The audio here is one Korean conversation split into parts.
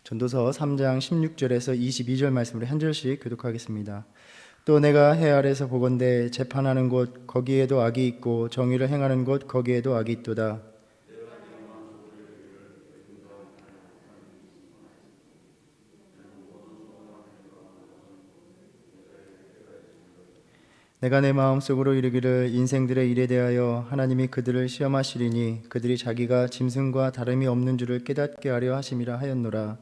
전도서 3장 16절에서 22절 말씀으로 한 절씩 교독하겠습니다. 또 내가 해 아래서 보건대 재판하는 곳 거기에도 악이 있고 정의를 행하는 곳 거기에도 악이 있도다. 내가 내 마음속으로 이르기를 인생들의 일에 대하여 하나님이 그들을 시험하시리니 그들이 자기가 짐승과 다름이 없는 줄을 깨닫게 하려 하심이라 하였노라.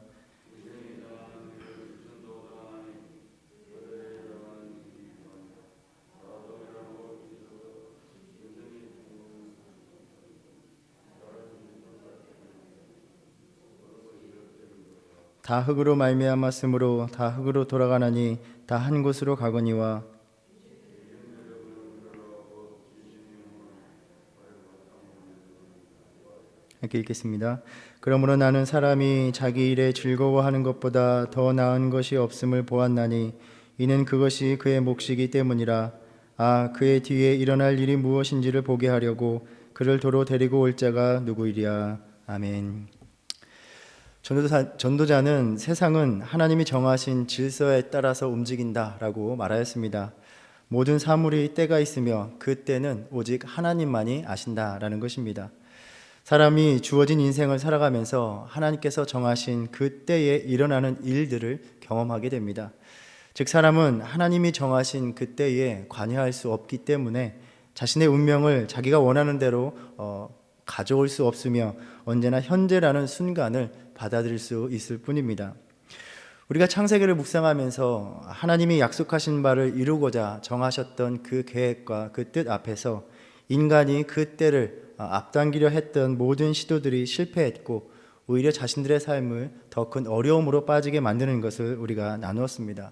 다 흙으로 말미암았으므로 다 흙으로 돌아가나니 다 한 곳으로 가거니와. 이렇게 읽겠습니다. 그러므로 나는 사람이 자기 일에 즐거워하는 것보다 더 나은 것이 없음을 보았나니 이는 그것이 그의 몫이기 때문이라. 그의 뒤에 일어날 일이 무엇인지를 보게 하려고 그를 도로 데리고 올 자가 누구이랴. 아멘. 전도자는 세상은 하나님이 정하신 질서에 따라서 움직인다라고 말하였습니다. 모든 사물이 때가 있으며 그 때는 오직 하나님만이 아신다라는 것입니다. 사람이 주어진 인생을 살아가면서 하나님께서 정하신 그 때에 일어나는 일들을 경험하게 됩니다. 즉 사람은 하나님이 정하신 그 때에 관여할 수 없기 때문에 자신의 운명을 자기가 원하는 대로 가져올 수 없으며 언제나 현재라는 순간을 받아들일 수 있을 뿐입니다. 우리가 창세기를 묵상하면서 하나님이 약속하신 바를 이루고자 정하셨던 그 계획과 그 뜻 앞에서 인간이 그 때를 앞당기려 했던 모든 시도들이 실패했고 오히려 자신들의 삶을 더 큰 어려움으로 빠지게 만드는 것을 우리가 나누었습니다.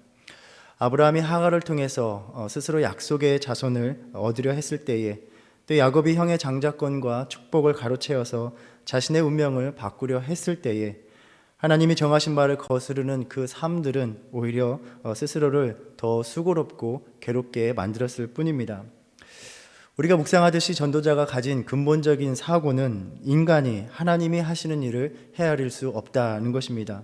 아브라함이 하갈을 통해서 스스로 약속의 자손을 얻으려 했을 때에, 또 야곱이 형의 장자권과 축복을 가로채어서 자신의 운명을 바꾸려 했을 때에 하나님이 정하신 바를 거스르는 그 삶들은 오히려 스스로를 더 수고롭고 괴롭게 만들었을 뿐입니다. 우리가 묵상하듯이 전도자가 가진 근본적인 사고는 인간이 하나님이 하시는 일을 헤아릴 수 없다는 것입니다.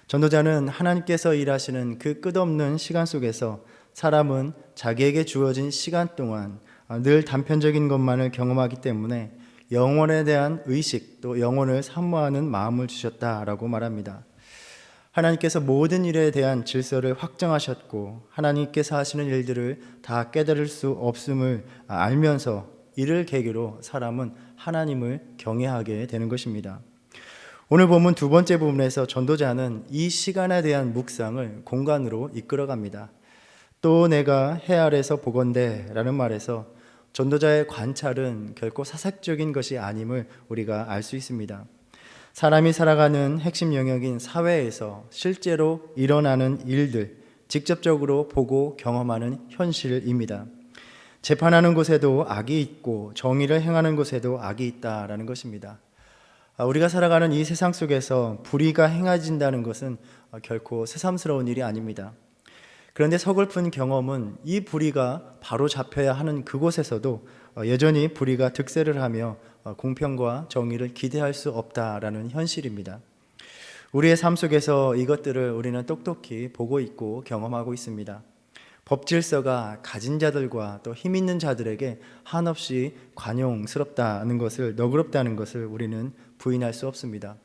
전도자는 하나님께서 일하시는 그 끝없는 시간 속에서 사람은 자기에게 주어진 시간 동안 늘 단편적인 것만을 경험하기 때문에 영원에 대한 의식, 또 영혼을 사모하는 마음을 주셨다라고 말합니다. 하나님께서 모든 일에 대한 질서를 확정하셨고 하나님께서 하시는 일들을 다 깨달을 수 없음을 알면서 이를 계기로 사람은 하나님을 경외하게 되는 것입니다. 오늘 본문 두 번째 부분에서 전도자는 이 시간에 대한 묵상을 공간으로 이끌어갑니다. 또 내가 해 아래서 보건대 라는 말에서 전도자의 관찰은 결코 사색적인 것이 아님을 우리가 알 수 있습니다. 사람이 살아가는 핵심 영역인 사회에서 실제로 일어나는 일들, 직접적으로 보고 경험하는 현실입니다. 재판하는 곳에도 악이 있고 정의를 행하는 곳에도 악이 있다라는 것입니다. 우리가 살아가는 이 세상 속에서 불의가 행해진다는 것은 결코 새삼스러운 일이 아닙니다. 그런데 서글픈 경험은 이 불의가 바로 잡혀야 하는 그곳에서도 여전히 불의가 득세를 하며 공평과 정의를 기대할 수 없다라는 현실입니다. 우리의 삶 속에서 이것들을 우리는 똑똑히 보고 있고 경험하고 있습니다. 법질서가 가진 자들과 또 힘 있는 자들에게 한없이 관용스럽다는 것을, 너그럽다는 것을 우리는 부인할 수 없습니다.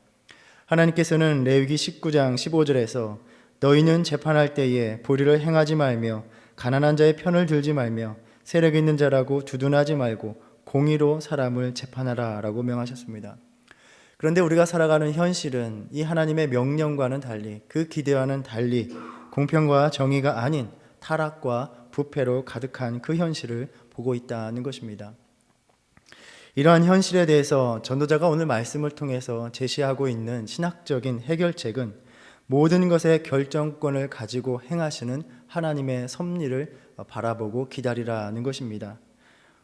하나님께서는 레위기 19장 15절에서 너희는 재판할 때에 불의를 행하지 말며 가난한 자의 편을 들지 말며 세력 있는 자라고 두둔하지 말고 공의로 사람을 재판하라 라고 명하셨습니다. 그런데 우리가 살아가는 현실은 이 하나님의 명령과는 달리, 그 기대와는 달리 공평과 정의가 아닌 타락과 부패로 가득한 그 현실을 보고 있다는 것입니다. 이러한 현실에 대해서 전도자가 오늘 말씀을 통해서 제시하고 있는 신학적인 해결책은 모든 것의 결정권을 가지고 행하시는 하나님의 섭리를 바라보고 기다리라는 것입니다.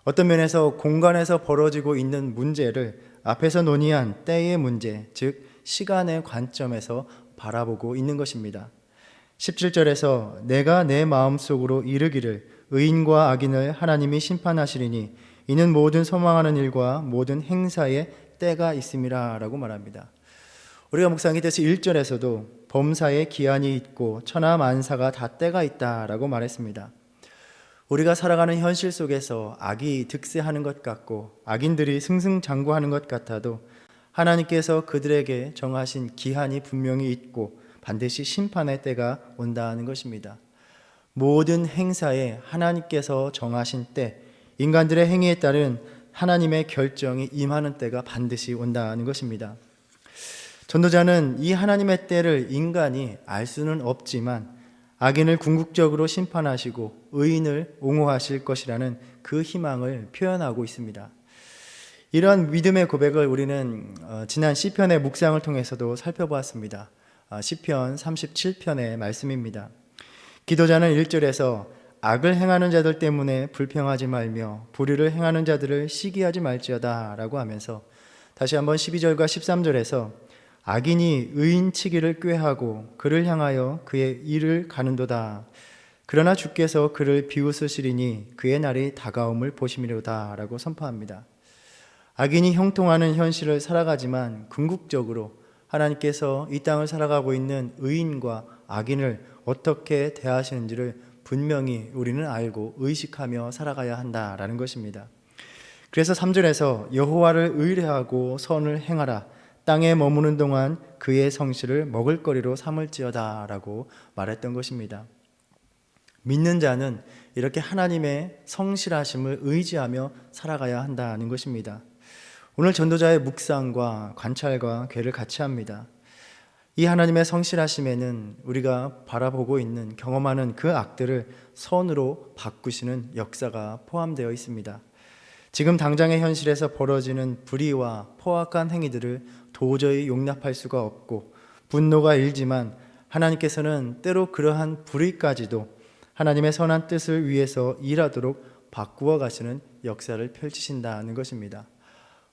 어떤 면에서 공간에서 벌어지고 있는 문제를 앞에서 논의한 때의 문제, 즉 시간의 관점에서 바라보고 있는 것입니다. 17절에서 내가 내 마음속으로 이르기를 의인과 악인을 하나님이 심판하시리니 이는 모든 소망하는 일과 모든 행사에 때가 있음이라 라고 말합니다. 우리가 묵상하게 돼서 1절에서도 범사에 기한이 있고 천하만사가 다 때가 있다라고 말했습니다. 우리가 살아가는 현실 속에서 악이 득세하는 것 같고 악인들이 승승장구하는 것 같아도 하나님께서 그들에게 정하신 기한이 분명히 있고 반드시 심판의 때가 온다는 것입니다. 모든 행사에 하나님께서 정하신 때, 인간들의 행위에 따른 하나님의 결정이 임하는 때가 반드시 온다는 것입니다. 전도자는 이 하나님의 때를 인간이 알 수는 없지만 악인을 궁극적으로 심판하시고 의인을 옹호하실 것이라는 그 희망을 표현하고 있습니다. 이러한 믿음의 고백을 우리는 지난 시편의 묵상을 통해서도 살펴보았습니다. 시편 37편의 말씀입니다. 기도자는 1절에서 악을 행하는 자들 때문에 불평하지 말며 불의를 행하는 자들을 시기하지 말지어다 라고 하면서 다시 한번 12절과 13절에서 악인이 의인치기를 꾀하고 그를 향하여 그의 일을 가는도다. 그러나 주께서 그를 비웃으시리니 그의 날이 다가옴을 보심이로다 라고 선포합니다. 악인이 형통하는 현실을 살아가지만 궁극적으로 하나님께서 이 땅을 살아가고 있는 의인과 악인을 어떻게 대하시는지를 분명히 우리는 알고 의식하며 살아가야 한다라는 것입니다. 그래서 3절에서 여호와를 의뢰하고 선을 행하라. 땅에 머무는 동안 그의 성실을 먹을거리로 삼을지어다 라고 말했던 것입니다. 믿는 자는 이렇게 하나님의 성실하심을 의지하며 살아가야 한다는 것입니다. 오늘 전도자의 묵상과 관찰과 궤를 같이 합니다. 이 하나님의 성실하심에는 우리가 바라보고 있는 경험하는 그 악들을 선으로 바꾸시는 역사가 포함되어 있습니다. 지금 당장의 현실에서 벌어지는 불의와 포악한 행위들을 도저히 용납할 수가 없고 분노가 일지만 하나님께서는 때로 그러한 불의까지도 하나님의 선한 뜻을 위해서 일하도록 바꾸어 가시는 역사를 펼치신다는 것입니다.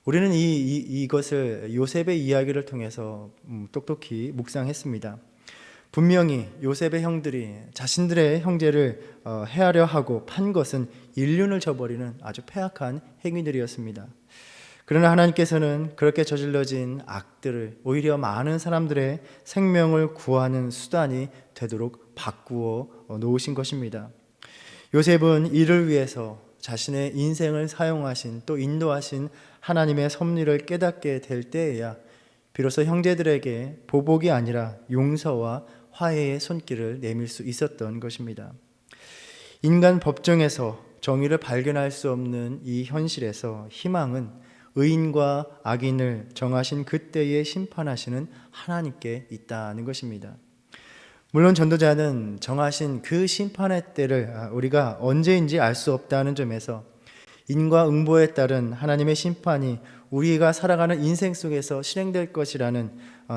우리는 이것을 요셉의 이야기를 통해서 똑똑히 묵상했습니다. 분명히 요셉의 형들이 자신들의 형제를 해하려 하고 판 것은 인륜을 저버리는 아주 패악한 행위들이었습니다. 그러나 하나님께서는 그렇게 저질러진 악들을 오히려 많은 사람들의 생명을 구하는 수단이 되도록 바꾸어 놓으신 것입니다. 요셉은 이를 위해서 자신의 인생을 사용하신 또 인도하신 하나님의 섭리를 깨닫게 될 때에야 비로소 형제들에게 보복이 아니라 용서와 화해의 손길을 내밀 수 있었던 것입니다. 인간 법정에서 정의를 발견할 수 없는 이 현실에서 희망은 의인과 악인을 정하신 그때에 심판하시는 하나님께 있다는 것입니다. 물론 전도자는 정하신 그 심판의 때를 우리가 언제인지 알 수 없다는 점에서 인과응보에 따른 하나님의 심판이 우리가 살아가는 인생 속에서 실행될 것이라는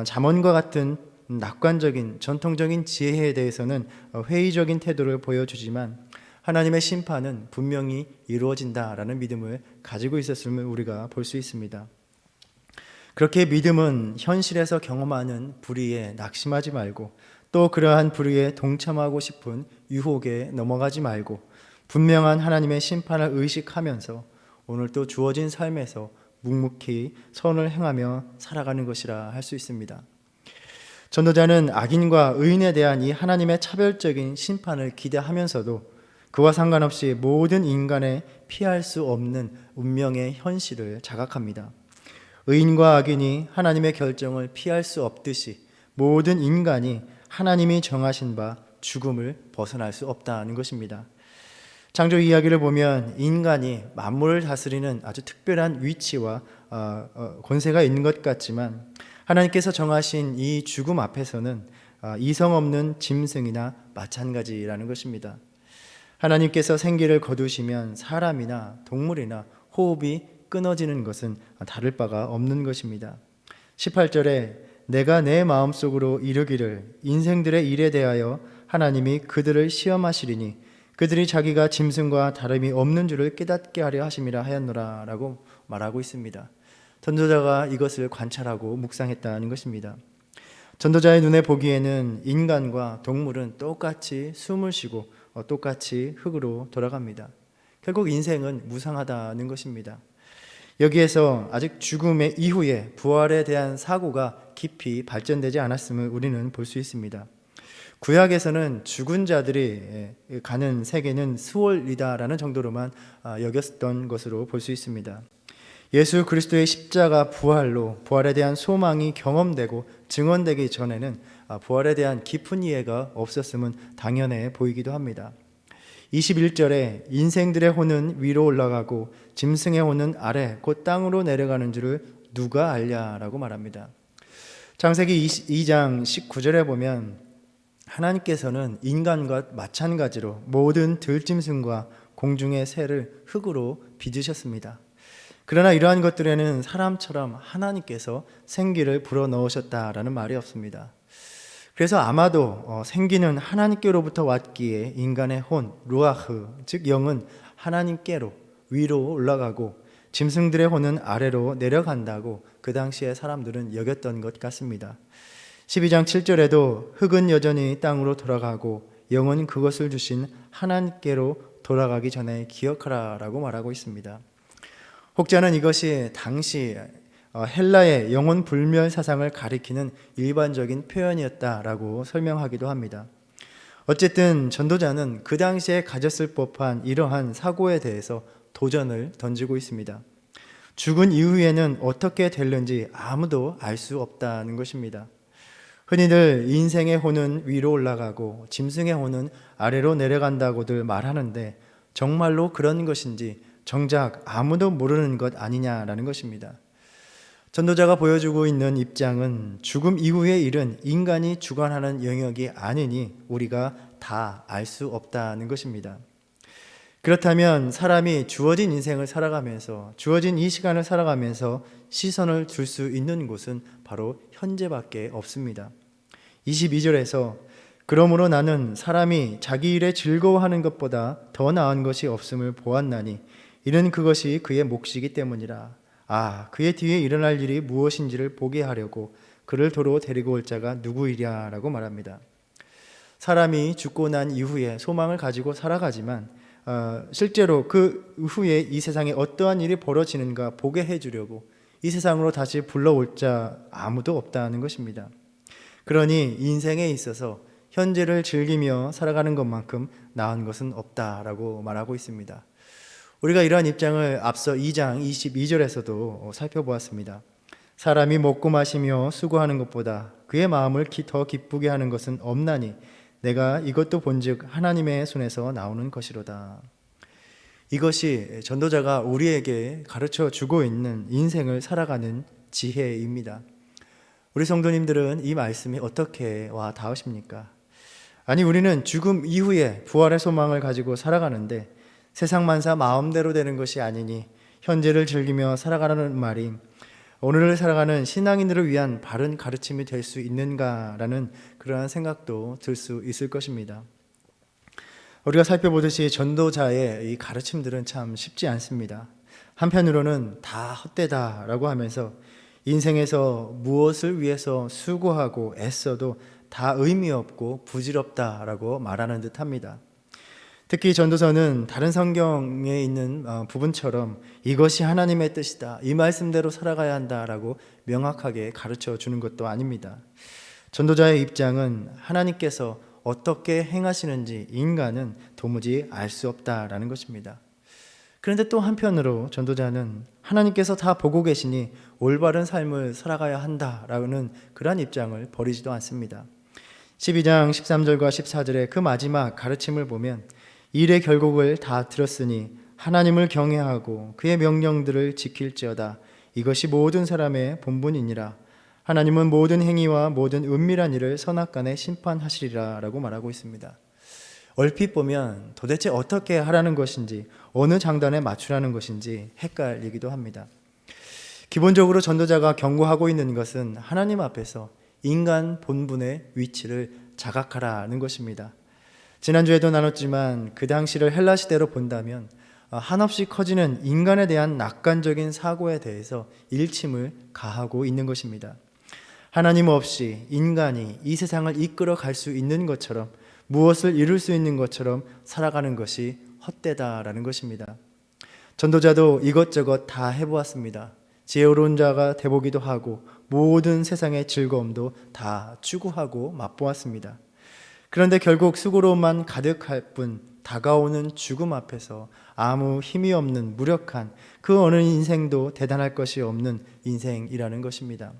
잠언과 같은 낙관적인 전통적인 지혜에 대해서는 회의적인 태도를 보여주지만 하나님의 심판은 분명히 이루어진다라는 믿음을 가지고 있었음을 우리가 볼 수 있습니다. 그렇게 믿음은 현실에서 경험하는 불의에 낙심하지 말고 또 그러한 불의에 동참하고 싶은 유혹에 넘어가지 말고 분명한 하나님의 심판을 의식하면서 오늘 또 주어진 삶에서 묵묵히 선을 행하며 살아가는 것이라 할 수 있습니다. 전도자는 악인과 의인에 대한 이 하나님의 차별적인 심판을 기대하면서도 그와 상관없이 모든 인간의 피할 수 없는 운명의 현실을 자각합니다. 의인과 악인이 하나님의 결정을 피할 수 없듯이 모든 인간이 하나님이 정하신 바 죽음을 벗어날 수 없다는 것입니다. 창조 이야기를 보면 인간이 만물을 다스리는 아주 특별한 위치와 권세가 있는 것 같지만 하나님께서 정하신 이 죽음 앞에서는 이성 없는 짐승이나 마찬가지라는 것입니다. 하나님께서 생기를 거두시면 사람이나 동물이나 호흡이 끊어지는 것은 다를 바가 없는 것입니다. 18절에 내가 내 마음속으로 이르기를 인생들의 일에 대하여 하나님이 그들을 시험하시리니 그들이 자기가 짐승과 다름이 없는 줄을 깨닫게 하려 하심이라 하였노라 라고 말하고 있습니다. 전도자가 이것을 관찰하고 묵상했다는 것입니다. 전도자의 눈에 보기에는 인간과 동물은 똑같이 숨을 쉬고 똑같이 흙으로 돌아갑니다. 결국 인생은 무상하다는 것입니다. 여기에서 아직 죽음의 이후에 부활에 대한 사고가 깊이 발전되지 않았음을 우리는 볼 수 있습니다. 구약에서는 죽은 자들이 가는 세계는 수월이다라는 정도로만 여겼던 것으로 볼 수 있습니다. 예수 그리스도의 십자가 부활로 부활에 대한 소망이 경험되고 증언되기 전에는 부활에 대한 깊은 이해가 없었음은 당연해 보이기도 합니다. 21절에 인생들의 혼은 위로 올라가고 짐승의 혼은 아래 곧 땅으로 내려가는 줄을 누가 알냐라고 말합니다. 창세기 2장 19절에 보면 하나님께서는 인간과 마찬가지로 모든 들짐승과 공중의 새를 흙으로 빚으셨습니다. 그러나 이러한 것들에는 사람처럼 하나님께서 생기를 불어넣으셨다라는 말이 없습니다. 그래서 아마도 생기는 하나님께로부터 왔기에 인간의 혼, 루아흐, 즉 영은 하나님께로 위로 올라가고 짐승들의 혼은 아래로 내려간다고 그 당시에 사람들은 여겼던 것 같습니다. 12장 7절에도 흙은 여전히 땅으로 돌아가고 영은 그것을 주신 하나님께로 돌아가기 전에 기억하라 라고 말하고 있습니다. 혹자는 이것이 당시 헬라의 영혼 불멸 사상을 가리키는 일반적인 표현이었다라고 설명하기도 합니다. 어쨌든 전도자는 그 당시에 가졌을 법한 이러한 사고에 대해서 도전을 던지고 있습니다. 죽은 이후에는 어떻게 될는지 아무도 알 수 없다는 것입니다. 흔히들 인생의 혼은 위로 올라가고 짐승의 혼은 아래로 내려간다고들 말하는데 정말로 그런 것인지 정작 아무도 모르는 것 아니냐라는 것입니다. 전도자가 보여주고 있는 입장은 죽음 이후의 일은 인간이 주관하는 영역이 아니니 우리가 다 알 수 없다는 것입니다. 그렇다면 사람이 주어진 인생을 살아가면서 주어진 이 시간을 살아가면서 시선을 둘 수 있는 곳은 바로 현재밖에 없습니다. 22절에서 그러므로 나는 사람이 자기 일에 즐거워하는 것보다 더 나은 것이 없음을 보았나니 이는 그것이 그의 몫이기 때문이라. 그의 뒤에 일어날 일이 무엇인지를 보게 하려고 그를 도로 데리고 올 자가 누구이랴 라고 말합니다. 사람이 죽고 난 이후에 소망을 가지고 살아가지만 실제로 그 후에 이 세상에 어떠한 일이 벌어지는가 보게 해주려고 이 세상으로 다시 불러올 자 아무도 없다는 것입니다. 그러니 인생에 있어서 현재를 즐기며 살아가는 것만큼 나은 것은 없다라고 말하고 있습니다. 우리가 이러한 입장을 앞서 2장 22절에서도 살펴보았습니다. 사람이 먹고 마시며 수고하는 것보다 그의 마음을 더 기쁘게 하는 것은 없나니 내가 이것도 본즉 하나님의 손에서 나오는 것이로다. 이것이 전도자가 우리에게 가르쳐 주고 있는 인생을 살아가는 지혜입니다. 우리 성도님들은 이 말씀이 어떻게 와 닿으십니까? 아니, 우리는 죽음 이후에 부활의 소망을 가지고 살아가는데 세상 만사 마음대로 되는 것이 아니니 현재를 즐기며 살아가라는 말이 오늘을 살아가는 신앙인들을 위한 바른 가르침이 될 수 있는가라는 그러한 생각도 들 수 있을 것입니다. 우리가 살펴보듯이 전도자의 이 가르침들은 참 쉽지 않습니다. 한편으로는 다 헛되다라고 하면서 인생에서 무엇을 위해서 수고하고 애써도 다 의미 없고 부질없다라고 말하는 듯합니다. 특히 전도서는 다른 성경에 있는 부분처럼 이것이 하나님의 뜻이다, 이 말씀대로 살아가야 한다라고 명확하게 가르쳐 주는 것도 아닙니다. 전도자의 입장은 하나님께서 어떻게 행하시는지 인간은 도무지 알 수 없다라는 것입니다. 그런데 또 한편으로 전도자는 하나님께서 다 보고 계시니 올바른 삶을 살아가야 한다라는 그러한 입장을 버리지도 않습니다. 12장 13절과 14절의 그 마지막 가르침을 보면 일의 결국을 다 들었으니 하나님을 경외하고 그의 명령들을 지킬지어다. 이것이 모든 사람의 본분이니라. 하나님은 모든 행위와 모든 은밀한 일을 선악간에 심판하시리라 라고 말하고 있습니다. 얼핏 보면 도대체 어떻게 하라는 것인지 어느 장단에 맞추라는 것인지 헷갈리기도 합니다. 기본적으로 전도자가 경고하고 있는 것은 하나님 앞에서 인간 본분의 위치를 자각하라는 것입니다. 지난주에도 나눴지만 그 당시를 헬라 시대로 본다면 한없이 커지는 인간에 대한 낙관적인 사고에 대해서 일침을 가하고 있는 것입니다. 하나님 없이 인간이 이 세상을 이끌어 갈 수 있는 것처럼 무엇을 이룰 수 있는 것처럼 살아가는 것이 헛되다라는 것입니다. 전도자도 이것저것 다 해보았습니다. 지혜로운 자가 되보기도 하고 모든 세상의 즐거움도 다 추구하고 맛보았습니다. 그런데 결국 수고로움만 가득할 뿐 다가오는 죽음 앞에서 아무 힘이 없는 무력한 그 어느 인생도 대단할 것이 없는 인생이라는 것입니다.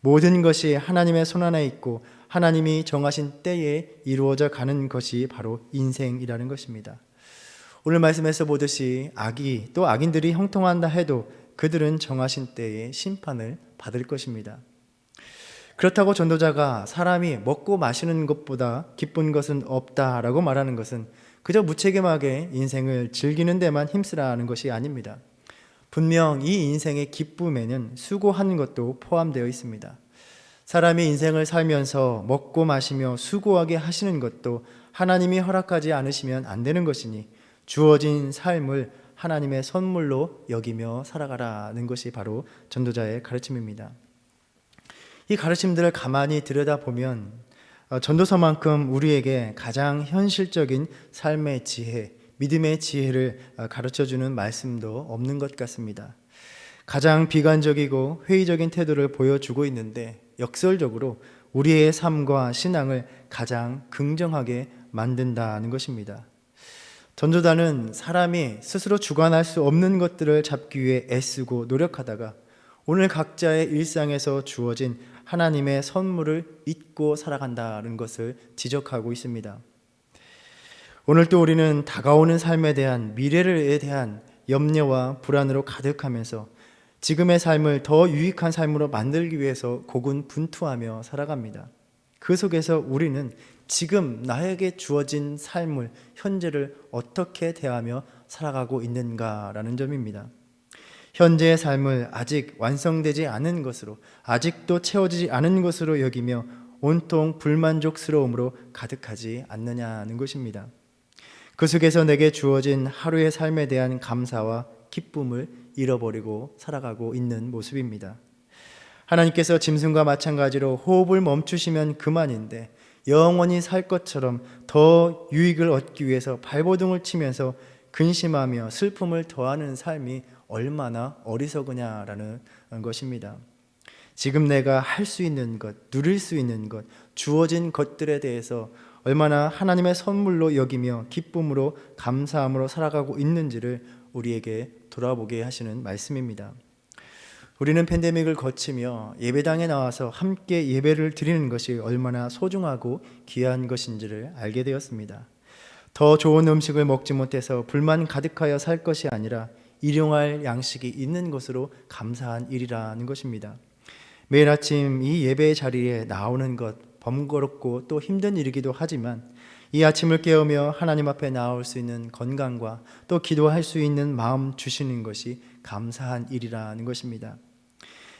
모든 것이 하나님의 손 안에 있고 하나님이 정하신 때에 이루어져 가는 것이 바로 인생이라는 것입니다. 오늘 말씀에서 보듯이 악이 또 악인들이 형통한다 해도 그들은 정하신 때에 심판을 받을 것입니다. 그렇다고 전도자가 사람이 먹고 마시는 것보다 기쁜 것은 없다라고 말하는 것은 그저 무책임하게 인생을 즐기는 데만 힘쓰라는 것이 아닙니다. 분명 이 인생의 기쁨에는 수고하는 것도 포함되어 있습니다. 사람이 인생을 살면서 먹고 마시며 수고하게 하시는 것도 하나님이 허락하지 않으시면 안 되는 것이니 주어진 삶을 하나님의 선물로 여기며 살아가라는 것이 바로 전도자의 가르침입니다. 이 가르침들을 가만히 들여다보면 전도서만큼 우리에게 가장 현실적인 삶의 지혜, 믿음의 지혜를 가르쳐주는 말씀도 없는 것 같습니다. 가장 비관적이고 회의적인 태도를 보여주고 있는데 역설적으로 우리의 삶과 신앙을 가장 긍정하게 만든다는 것입니다. 전도자는 사람이 스스로 주관할 수 없는 것들을 잡기 위해 애쓰고 노력하다가 오늘 각자의 일상에서 주어진 하나님의 선물을 잊고 살아간다는 것을 지적하고 있습니다. 오늘 또 우리는 다가오는 삶에 대한 미래에 대한 염려와 불안으로 가득하면서 지금의 삶을 더 유익한 삶으로 만들기 위해서 고군분투하며 살아갑니다. 그 속에서 우리는 지금 나에게 주어진 삶을, 현재를 어떻게 대하며 살아가고 있는가라는 점입니다. 현재의 삶을 아직 완성되지 않은 것으로, 아직도 채워지지 않은 것으로 여기며 온통 불만족스러움으로 가득하지 않느냐는 것입니다. 그 속에서 내게 주어진 하루의 삶에 대한 감사와 기쁨을 잃어버리고 살아가고 있는 모습입니다. 하나님께서 짐승과 마찬가지로 호흡을 멈추시면 그만인데 영원히 살 것처럼 더 유익을 얻기 위해서 발버둥을 치면서 근심하며 슬픔을 더하는 삶이 얼마나 어리석으냐라는 것입니다. 지금 내가 할 수 있는 것, 누릴 수 있는 것, 주어진 것들에 대해서 얼마나 하나님의 선물로 여기며 기쁨으로 감사함으로 살아가고 있는지를 우리에게 돌아보게 하시는 말씀입니다. 우리는 팬데믹을 거치며 예배당에 나와서 함께 예배를 드리는 것이 얼마나 소중하고 귀한 것인지를 알게 되었습니다. 더 좋은 음식을 먹지 못해서 불만 가득하여 살 것이 아니라 일용할 양식이 있는 것으로 감사한 일이라는 것입니다. 매일 아침 이 예배의 자리에 나오는 것 번거롭고 또 힘든 일이기도 하지만 이 아침을 깨우며 하나님 앞에 나올 수 있는 건강과 또 기도할 수 있는 마음 주시는 것이 감사한 일이라는 것입니다.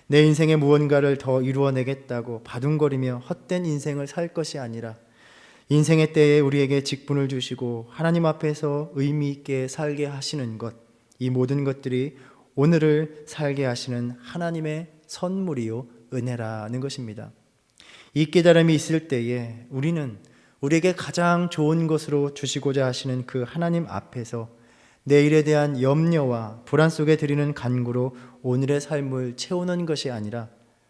내 인생에 무언가를 더 이루어내겠다고 바둥거리며 헛된 인생을 살 것이 아니라 인생의 때에 우리에게 직분을 주시고 하나님 앞에서 의미 있게 살게 하시는 것, 이 모든 것들이 오늘을 살게 하시는 하나님의 선물이요 은혜라는 것입니다. 이 깨달음이 있을 때에 우리는 우리에게 가장 좋은 것으로 주시고자 하시는 그 하나님 앞에서 내일에 대한 염려와 불안 속에 드리는 간구로 오늘의 삶을 채우는 것이 아니라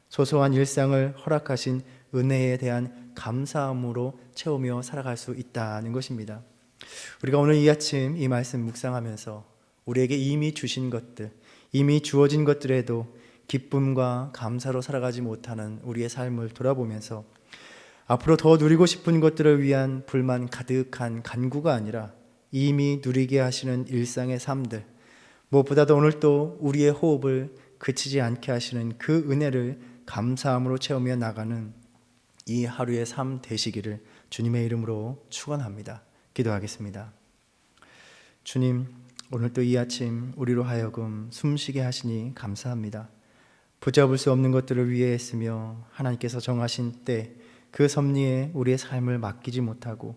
소소한 일상을 허락하신 은혜에 대한 감사함으로 채우며 살아갈 수 있다는 것입니다. 우리가 오늘 이 아침 이 말씀 묵상하면서 우리에게 이미 주신 것들, 이미 주어진 것들에도 기쁨과 감사로 살아가지 못하는 우리의 삶을 돌아보면서 앞으로 더 누리고 싶은 것들을 위한 불만 가득한 간구가 아니라 이미 누리게 하시는 일상의 삶들, 무엇보다도 오늘 또 우리의 호흡을 그치지 않게 하시는 그 은혜를 감사함으로 채우며 나가는 이 하루의 삶 되시기를 주님의 이름으로 축원합니다. 기도하겠습니다. 주님, 오늘 또 이 아침 우리로 하여금 숨쉬게 하시니 감사합니다. 붙잡을 수 없는 것들을 위해 했으며 하나님께서 정하신 때 그 섭리에 우리의 삶을 맡기지 못하고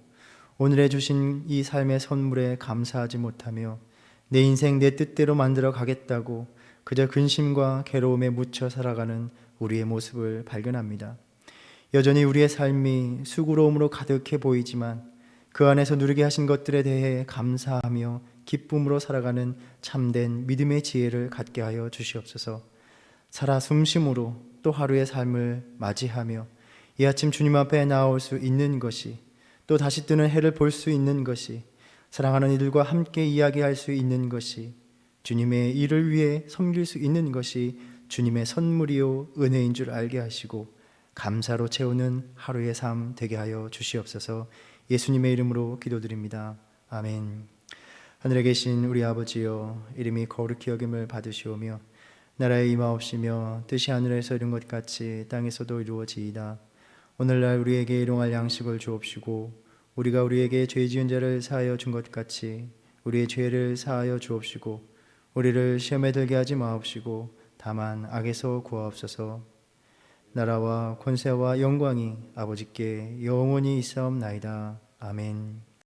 오늘에 주신 이 삶의 선물에 감사하지 못하며 내 인생 내 뜻대로 만들어 가겠다고 그저 근심과 괴로움에 묻혀 살아가는 우리의 모습을 발견합니다. 여전히 우리의 삶이 수고로움으로 가득해 보이지만 그 안에서 누리게 하신 것들에 대해 감사하며 기쁨으로 살아가는 참된 믿음의 지혜를 갖게 하여 주시옵소서. 살아 숨심으로 또 하루의 삶을 맞이하며 이 아침 주님 앞에 나올 수 있는 것이, 또 다시 뜨는 해를 볼 수 있는 것이, 사랑하는 이들과 함께 이야기할 수 있는 것이, 주님의 일을 위해 섬길 수 있는 것이 주님의 선물이요 은혜인 줄 알게 하시고 감사로 채우는 하루의 삶 되게 하여 주시옵소서. 예수님의 이름으로 기도드립니다. 아멘. 하늘에 계신 우리 아버지여, 이름이 거룩히 여김을 받으시오며 나라에 임하옵시며 뜻이 하늘에서 이룬 것 같이 땅에서도 이루어지이다. 오늘날 우리에게 일용할 양식을 주옵시고 우리가 우리에게 죄 지은 자를 사하여 준 것 같이 우리의 죄를 사하여 주옵시고 우리를 시험에 들게 하지 마옵시고 다만 악에서 구하옵소서. 나라와 권세와 영광이 아버지께 영원히 있사옵나이다. 아멘.